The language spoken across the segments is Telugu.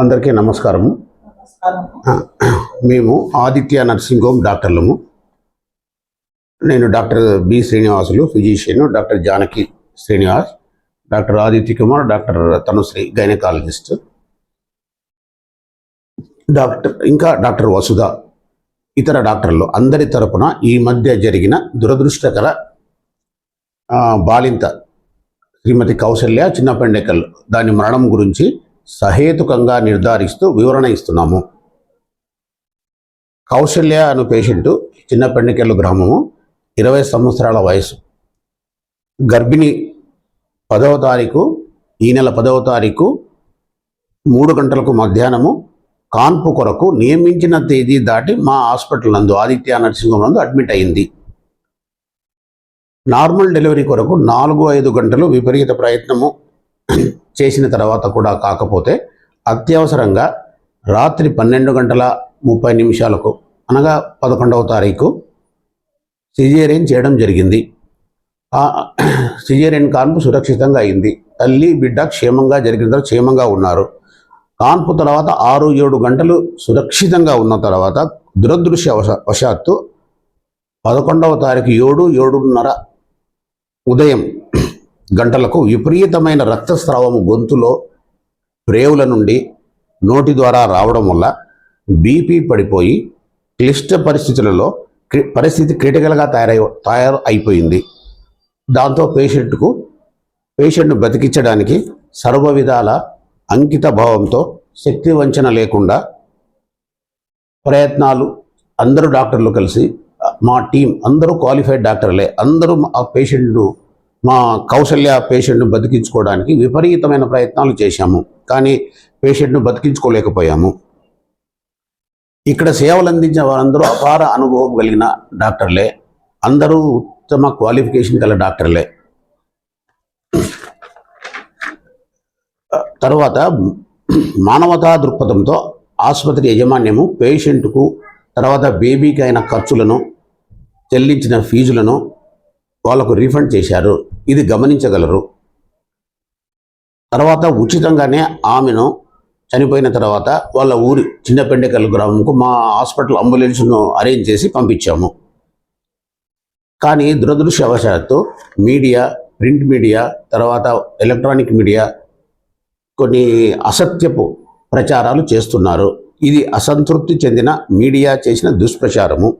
అందరికీ నమస్కారము. మేము ఆదిత్య నర్సింగ్ హోమ్ డాక్టర్లము. నేను doctor B Srinivasulu physician, doctor Janaki Srinivas, doctor Aditya Kumar, doctor Tanushree gynaecologist, doctor Vasudha, ఇతర డాక్టర్లు అందరి తరపున ఈ మధ్య జరిగిన దురదృష్టకర బాలింత శ్రీమతి కౌశల్య చిన్నపెండెకల్ దాని మరణం గురించి సహేతుకంగా నిర్ధారిస్తూ వివరణ ఇస్తున్నాము. కౌశల్య అను పేషెంటు చిన్నపెండెకల్ గ్రామము, 20 సంవత్సరాల వయసు, గర్భిణి. 10వ తారీఖు ఈ నెల 10వ తారీఖు 3 గంటలకు మధ్యాహ్నము కాన్పు కొరకు నియమించిన తేదీ దాటి మా హాస్పిటల్ నందు ఆదిత్య నర్సింగ్ హోమ్ నందు అడ్మిట్ అయింది. నార్మల్ డెలివరీ కొరకు 4-5 గంటలు విపరీత ప్రయత్నము చేసిన తర్వాత కూడా కాకపోతే అత్యవసరంగా రాత్రి 12:30 అనగా 11వ తారీఖు సిజేరియన్ చేయడం జరిగింది. ఆ సిజేరియన్ కాన్పు సురక్షితంగా అయింది. తల్లి బిడ్డ క్షేమంగా జరిగిన క్షేమంగా ఉన్నారు. కాన్పు తర్వాత 6-7 గంటలు సురక్షితంగా ఉన్న తర్వాత దురదృష్టవశాత్తు 11వ తారీఖు 7-7:30 ఉదయం గంటలకు విపరీతమైన రక్తస్రావము గొంతులో, ప్రేవుల నుండి, నోటి ద్వారా రావడం వల్ల బీపీ పడిపోయి క్లిష్ట పరిస్థితులలో పరిస్థితి క్రిటికల్గా అయిపోయింది. దాంతో పేషెంట్ను బతికించడానికి సర్వ విధాల అంకిత భావంతో, శక్తి వంచన లేకుండా ప్రయత్నాలు, అందరూ డాక్టర్లు కలిసి, మా టీం అందరూ క్వాలిఫైడ్ డాక్టర్లే, అందరూ ఆ పేషెంట్ను, మా కౌశల్య పేషెంట్ను బతికించుకోవడానికి విపరీతమైన ప్రయత్నాలు చేశాము. కానీ పేషెంట్ను బతికించుకోలేకపోయాము. ఇక్కడ సేవలు అందించిన వారందరూ అపార అనుభవం కలిగిన డాక్టర్లే, అందరూ ఉత్తమ క్వాలిఫికేషన్ గల డాక్టర్లే. తర్వాత మానవతా దృక్పథంతో ఆసుపత్రి యాజమాన్యము పేషెంట్కు, తర్వాత బేబీకి అయిన ఖర్చులను, చెల్లించిన ఫీజులను వాళ్ళకు రీఫండ్ చేశారు. ఇది గమనించగలరు. తర్వాత ఉచితంగానే ఆమెను చనిపోయిన తర్వాత వాళ్ళ ఊరి చిన్నపెండెకల్ గ్రామంకు మా హాస్పిటల్ అంబులెన్స్ను అరేంజ్ చేసి పంపించాము. కానీ దురదృష్టవశాత్తు మీడియా, ప్రింట్ మీడియా, తర్వాత ఎలక్ట్రానిక్ మీడియా కొన్ని అసత్యపు ప్రచారాలు చేస్తున్నారు. ఇది అసంతృప్తి చెందిన మీడియా చేసిన దుష్ప్రచారము.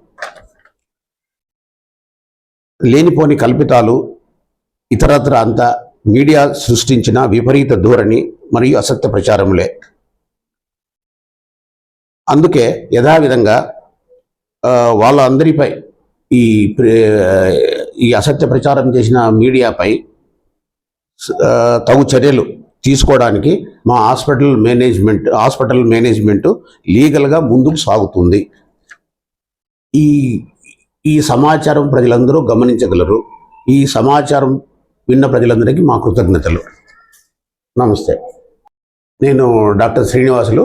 లేనిపోని కల్పితాలు, ఇతరత్ర అంతా మీడియా సృష్టించిన విపరీత ధోరణి మరియు అసత్య ప్రచారములే. అందుకే యథావిధంగా వాళ్ళందరిపై ఈ అసత్య ప్రచారం చేసిన మీడియాపై తగు చర్యలు తీసుకోవడానికి మా హాస్పిటల్ మేనేజ్మెంట్ లీగల్గా ముందుకు సాగుతుంది. ఈ సమాచారం ప్రజలందరూ గమనించగలరు. ఈ సమాచారం విన్న ప్రజలందరికీ మా కృతజ్ఞతలు. నమస్తే. నేను డాక్టర్ శ్రీనివాసులు,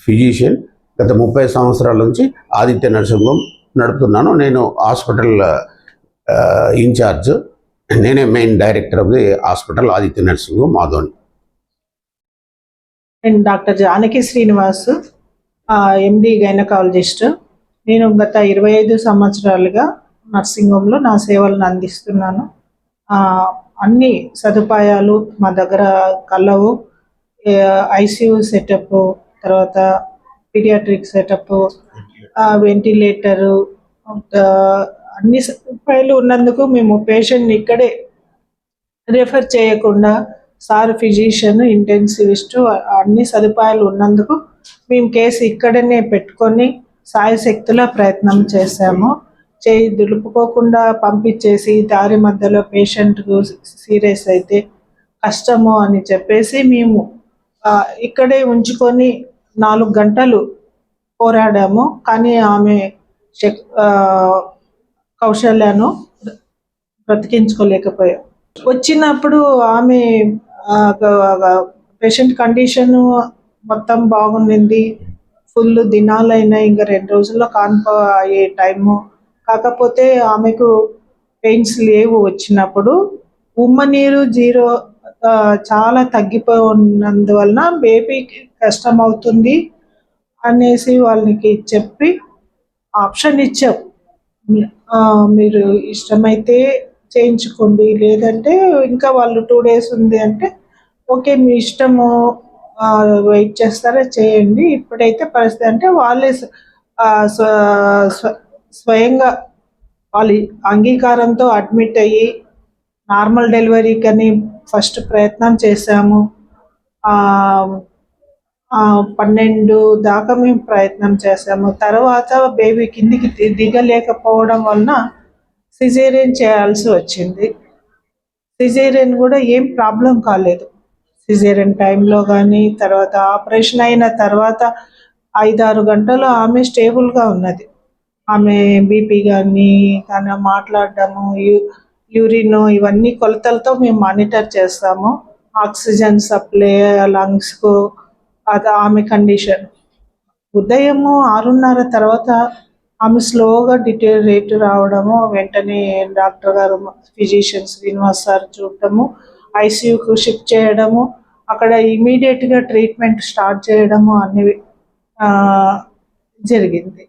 ఫిజిషియన్. గత 30 సంవత్సరాల నుంచి ఆదిత్య నర్సింగ్ హోమ్ నడుపుతున్నాను. నేను హాస్పిటల్ ఇన్ఛార్జ్. నేనే main director of the hospital Aditya nursing home Adoni. నేను డాక్టర్ జానకి శ్రీనివాస్, ఎండి గైనకాలజిస్ట్. నేను గత 25 సంవత్సరాలుగా నర్సింగ్ హోమ్లో నా సేవలను అందిస్తున్నాను. అన్ని సదుపాయాలు మా దగ్గర కలవు. ఐసీయూ సెటప్, తర్వాత పీడియాట్రిక్ సెటప్, వెంటిలేటరు, అన్ని సదుపాయాలు ఉన్నందుకు మేము పేషెంట్ని ఇక్కడే రెఫర్ చేయకుండా, సార్ ఫిజిషియన్, ఇంటెన్సివిస్ట్, అన్ని సదుపాయాలు ఉన్నందుకు మేము కేసు ఇక్కడనే పెట్టుకొని సాయశక్తుల ప్రయత్నం చేశాము. చేయి దులుపుకోకుండా పంపించేసి దారి మధ్యలో పేషెంట్కు సీరియస్ అయితే కష్టము అని చెప్పేసి మేము ఇక్కడే ఉంచుకొని 4 గంటలు పోరాడాము. కానీ ఆమె కౌశల్యను బ్రతికించుకోలేకపోయాం. వచ్చినప్పుడు ఆమె పేషెంట్ కండిషన్ మొత్తం బాగుండింది. ఫుల్ దినాలైనా ఇంకా 2 రోజుల్లో కాన్పు అయ్యే టైము. కాకపోతే ఆమెకు పెయిన్స్ లేవు. వచ్చినప్పుడు ఉమ్మ నీరు 0 చాలా తగ్గిపోయి ఉన్నందువలన బేబీకి కష్టం అవుతుంది అనేసి వాళ్ళకి చెప్పి ఆప్షన్ ఇచ్చాం. మీరు ఇష్టమైతే చేయించుకోండి, లేదంటే ఇంకా వాళ్ళు 2 డేస్ ఉంది అంటే ఓకే మీ ఇష్టము, వెయిట్ చేస్తారా చేయండి. ఇప్పుడైతే పరిస్థితి అంటే వాళ్ళే స్వయంగా వాళ్ళ అంగీకారంతో అడ్మిట్ అయ్యి నార్మల్ డెలివరీకని ఫస్ట్ ప్రయత్నం చేశాము. 12 దాకా మేము ప్రయత్నం చేశాము. తర్వాత బేబీ కిందికి దిగలేకపోవడం వలన సిజేరియన్ చేయాల్సి వచ్చింది. సిజేరియన్ కూడా ఏం ప్రాబ్లం కాలేదు. సిజేరియన్ టైంలో కానీ తర్వాత ఆపరేషన్ అయిన తర్వాత 5-6 గంటలు ఆమె స్టేబుల్గా ఉన్నది. ఆమె బీపీ కానీ తన మాట్లాడడము, యూరిన్ ఇవన్నీ కొలతలతో మేము మానిటర్ చేస్తాము. ఆక్సిజన్ సప్లై లంగ్స్కు, అది ఆమె కండిషన్. ఉదయము 6:30 తర్వాత ఆమె స్లోగా డిటేరియేట్ రావడము, వెంటనే డాక్టర్ గారు ఫిజిషియన్ శ్రీనివాస్ సార్ చూడటము, ఐసీయూకు షిఫ్ట్ చేయడము, అక్కడ ఇమీడియట్గా ట్రీట్మెంట్ స్టార్ట్ చేయడము అన్ని జరిగింది.